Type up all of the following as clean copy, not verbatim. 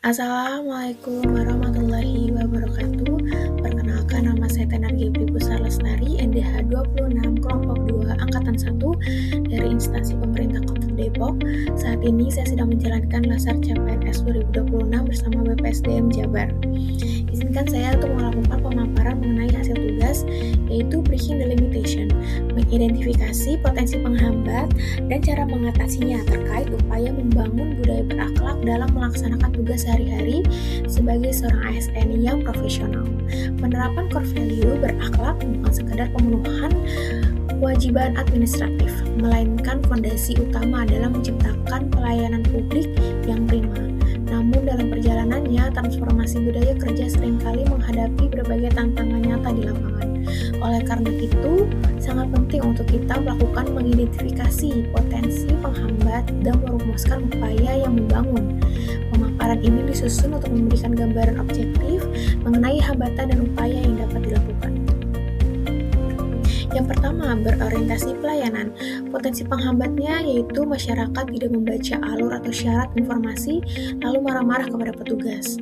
Assalamualaikum warahmatullahi wabarakatuh. Perkenalkan, nama saya Tenergi Pusar Lestari, NDH 26 kelompok 2 angkatan 1 dari instansi pemerintah Kota Depok. Saat ini saya sedang menjalankan Lasar CPNS 2026 bersama BPSDM Jabar. Izinkan saya untuk melakukan pemaparan mengenai hasil tugas, yaitu Breaking the Limitation, mengidentifikasi potensi penghambat dan cara mengatasinya terkait upaya membangun budaya berakhlak dalam melaksanakan tugas sehari-hari sebagai seorang ASN yang profesional. Penerapan core value berakhlak bukan sekadar pemenuhan kewajiban administratif, melainkan fondasi utama dalam menciptakan pelayanan publik yang prima. Namun dalam perjalanannya, transformasi budaya kerja seringkali menghadapi berbagai tantangan nyata di lapangan. Oleh karena itu, sangat penting untuk kita melakukan mengidentifikasi potensi penghambat dan merumuskan upaya yang membangun. Pemaparan ini disusun untuk memberikan gambaran objektif mengenai hambatan dan upaya yang dapat dilakukan. Yang pertama, berorientasi pelayanan. Potensi penghambatnya yaitu masyarakat tidak membaca alur atau syarat informasi lalu marah-marah kepada petugas.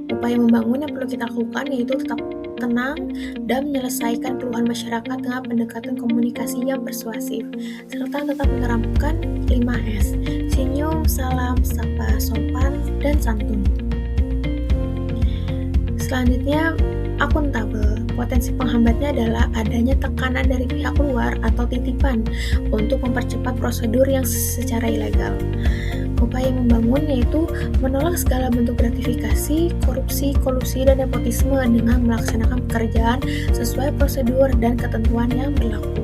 Upaya membangun yang perlu kita lakukan yaitu tetap tenang dan menyelesaikan keluhan masyarakat dengan pendekatan komunikasi yang persuasif, serta tetap menerapkan 5S, senyum, salam, sapa, sopan, dan santun. Selanjutnya, akuntabel. Potensi penghambatnya adalah adanya tekanan dari pihak luar atau titipan untuk mempercepat prosedur yang secara ilegal. Upaya membangun yaitu menolak segala bentuk gratifikasi, korupsi, kolusi, dan nepotisme dengan melaksanakan pekerjaan sesuai prosedur dan ketentuan yang berlaku.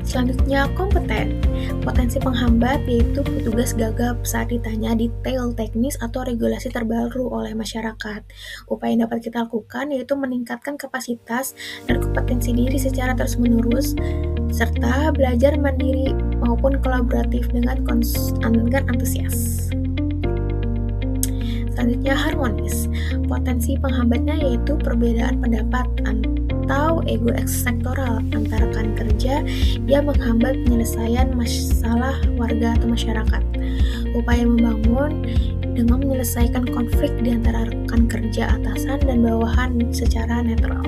Selanjutnya, kompeten. Potensi penghambat yaitu petugas gagap saat ditanya detail teknis atau regulasi terbaru oleh masyarakat. Upaya yang dapat kita lakukan yaitu meningkatkan kapasitas dan kompetensi diri secara terus-menerus, serta belajar mandiri maupun kolaboratif dengan antusias. Selanjutnya, harmonis. Potensi penghambatnya yaitu perbedaan pendapat atau ego sektoral antara rekan kerja yang menghambat penyelesaian masalah warga atau masyarakat. Upaya membangun dengan menyelesaikan konflik di antara rekan kerja atasan dan bawahan secara netral.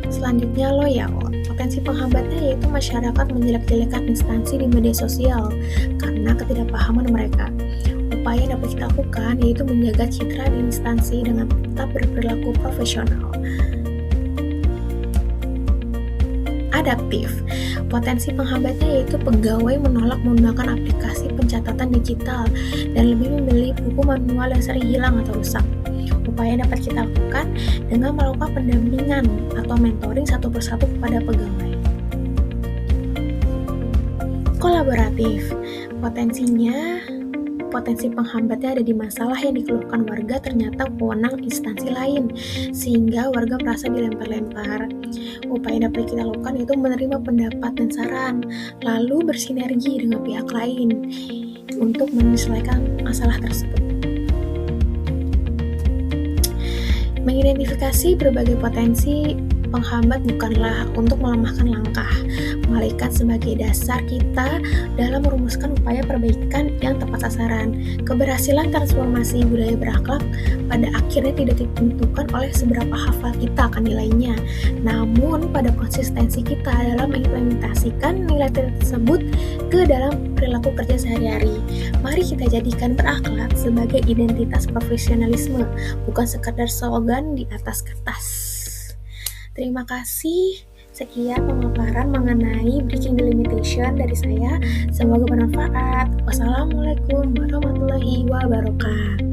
Selanjutnya, loyal. Potensi penghambatnya yaitu masyarakat menjelek-jelekan instansi di media sosial karena ketidakpahaman mereka. Upaya yang dapat kita lakukan yaitu menjaga citra di instansi dengan tetap berperilaku profesional. Adaptif. Potensi penghambatnya yaitu pegawai menolak menggunakan aplikasi pencatatan digital dan lebih memilih buku manual yang sering hilang atau rusak. Upaya yang dapat kita lakukan dengan melakukan pendampingan atau mentoring satu persatu kepada pegawai. Kolaboratif. Potensi penghambatnya ada di masalah yang dikeluhkan warga ternyata wewenang instansi lain, sehingga warga merasa dilempar-lempar. Upaya yang dapat kita lakukan yaitu menerima pendapat dan saran, lalu bersinergi dengan pihak lain untuk menyelesaikan masalah tersebut. Mengidentifikasi berbagai potensi penghambat bukanlah untuk melemahkan langkah, melainkan sebagai dasar kita dalam merumuskan upaya perbaikan yang tepat sasaran. Keberhasilan transformasi budaya berakhlak pada akhirnya tidak ditentukan oleh seberapa hafal kita akan nilainya, namun pada konsistensi kita dalam mengimplementasikan nilai tersebut ke dalam perilaku kerja sehari-hari. Mari kita jadikan berakhlak sebagai identitas profesionalisme, bukan sekadar slogan di atas kertas. Terima kasih. Sekian pemaparan mengenai Breaking the Limitation dari saya. Semoga bermanfaat. Wassalamualaikum warahmatullahi wabarakatuh.